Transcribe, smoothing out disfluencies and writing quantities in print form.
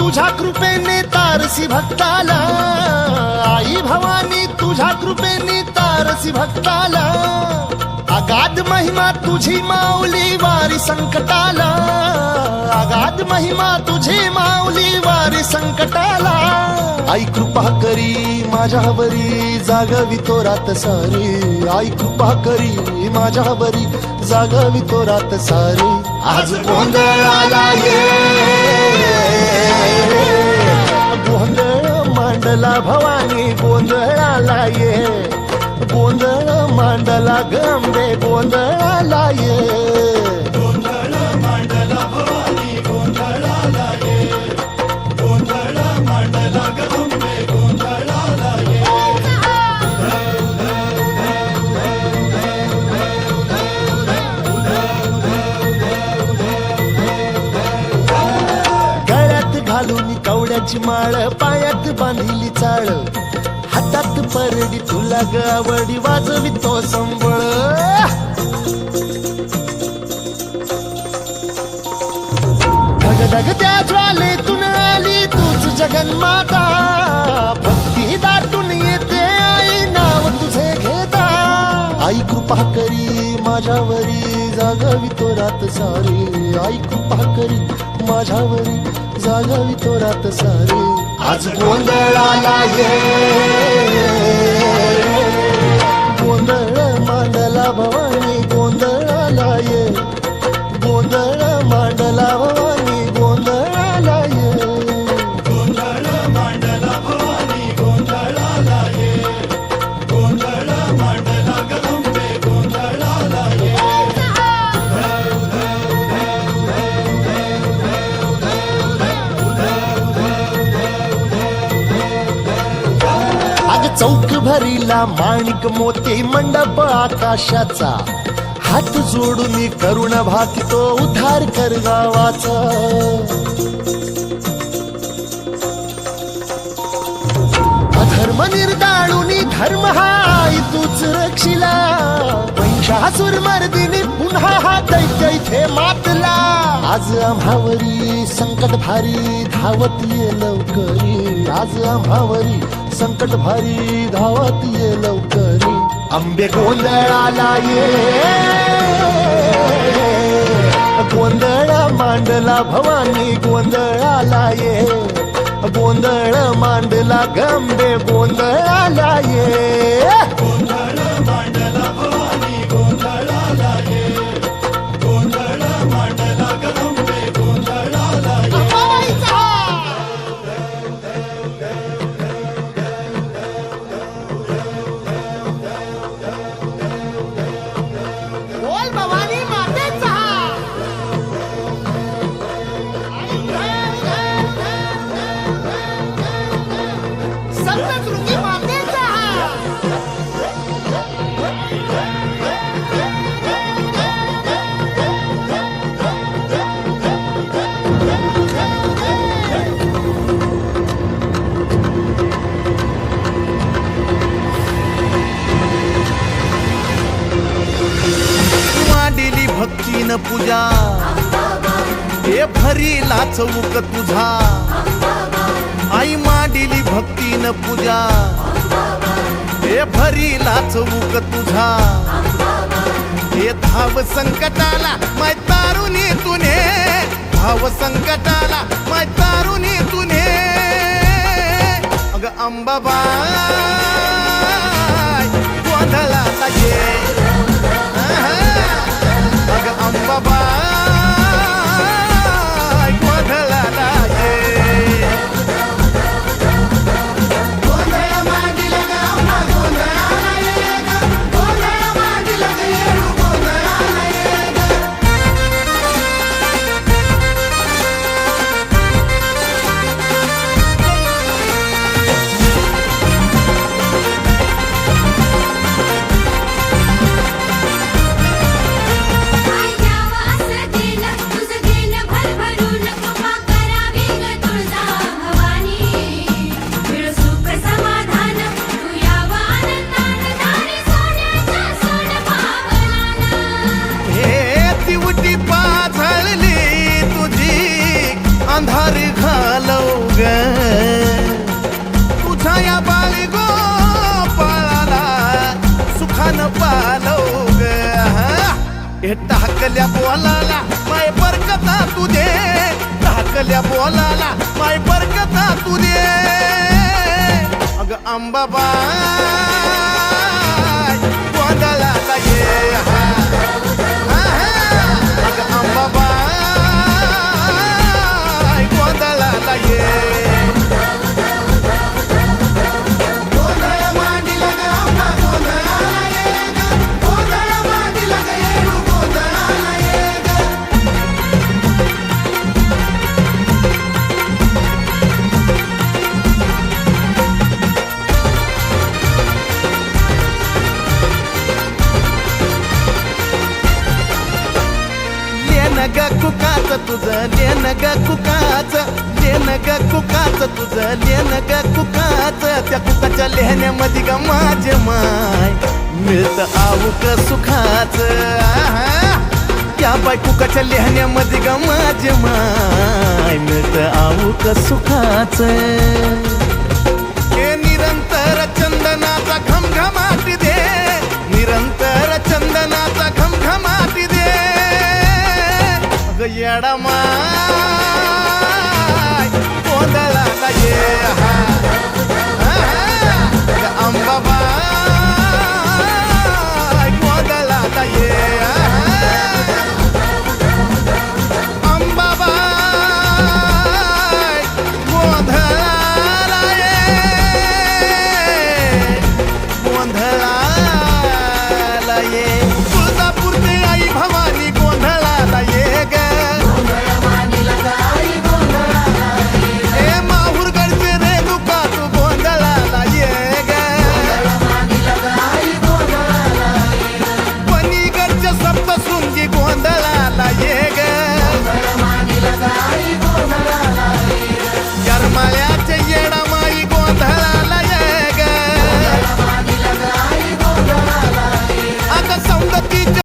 तुझ्या कृपेने तारसी भक्ताला, आई भवानी तुझ्या कृपेने तारसी भक्ताला, अगाध महिमा तुझी माऊली वारी संकटाला, अगाध महिमा तुझी माऊली वारी संकटाला। आई कृपा करी माझ्यावरी जागवी तो रात सारी, आई कृपा करी माझ्यावरी जागवी तो रात सारी। आज गोंधळाला ये गोंधळ मांडला भवानी, गोंधळाला ये गोंधळ मांडला गंबे, गोंधळाला ये गोंधळ मांडला भवानी, गोंधळाला ये गोंधळ मांडला गंबे, गोंधळाला ये। गळ्यात घालून कवड्याची माळ, पायात बांधिली चाळ, हातात परडी तुला गावडी वाजवी तो संबळ। ढग त्या ज्वालेतून आली तूच जगन्माता, भक्ती दाटून येते आई नाव तुझे घेता। आई कृपा करी माझ्यावरी जागवी तो रात सारी, आई कृपा करी माझ्यावरी जागवी तो रात सारी। आज गोंधळाला ये गोंधळ मांडला भवानी, गोंधळाला ये गोंधळ मांडला भवानी, गोंधळाला ये गोंधळ मांडला भवानी, गोंधळाला ये गोंधळ मांडला गंबे, गोंधळाला ये। अग चौक भरीला माणिक मोती मंडप आकाशाचा, हात जोडून करुण भाकितो उद्धार कर गावाचा। अधर्म निर्दाळून धर्म हाय तूच रक्षिला, महिषासुर मर्दिनी पुन्हा हा दैत्य इथे मातला। आज आम्हावरी संकट भारी धावत ये लवकरी, आज आम्हावरी संकट भारी धावत ये लवकरी। अंबे गोंधळाला ये गोंधळ मांडला भवानी, गोंधळाला ये गोंधळ मांडला गंबे, गोंधळाला ये गोंधळ मांडला भवानी, गोंधळाला ये गोंधळ मांडला गंबे, गोंधळाला ये। बोल भवानी मातेचा, सप्तशृंगी मातेचा। मांडली भक्तीन पूजा, हे भरीला चौक तुझा, आई मांडली भक्तीन पूजा, हे भरीला चौक तुझा। हे धाव संकटाला माय तारुणी तुने, धाव संकटाला माय तारुणी तुने। अग अंबाबाई गोंधळाला ये, अग अंबाबाई गोंधळाला ये। अंधार घालव हे टाकल्या बोलाला माय बरकता तू दे, टाकल्या बोलाला माय बरकता तू दे. अग अंबाबाई गोंधळाला ये, अग अंबाबाई गोंधळाला ये. लेन ग कुकाच तुझं, लेन ग कुकाच, लेन ग कुकाच तुझं, लेन ग कुकाच. त्या कुकाच्या लेहण्यामध्ये ग माझे माय मिळत आऊक सुखाच. त्या बाय कुकाच्या लेहण्यामध्ये ग माझे माय मिळत आऊक सुखाच. हे निरंतर चंदनाचा घमघमाट दे, निरंतर चंदनाचा घमघमाट दे. येडा मा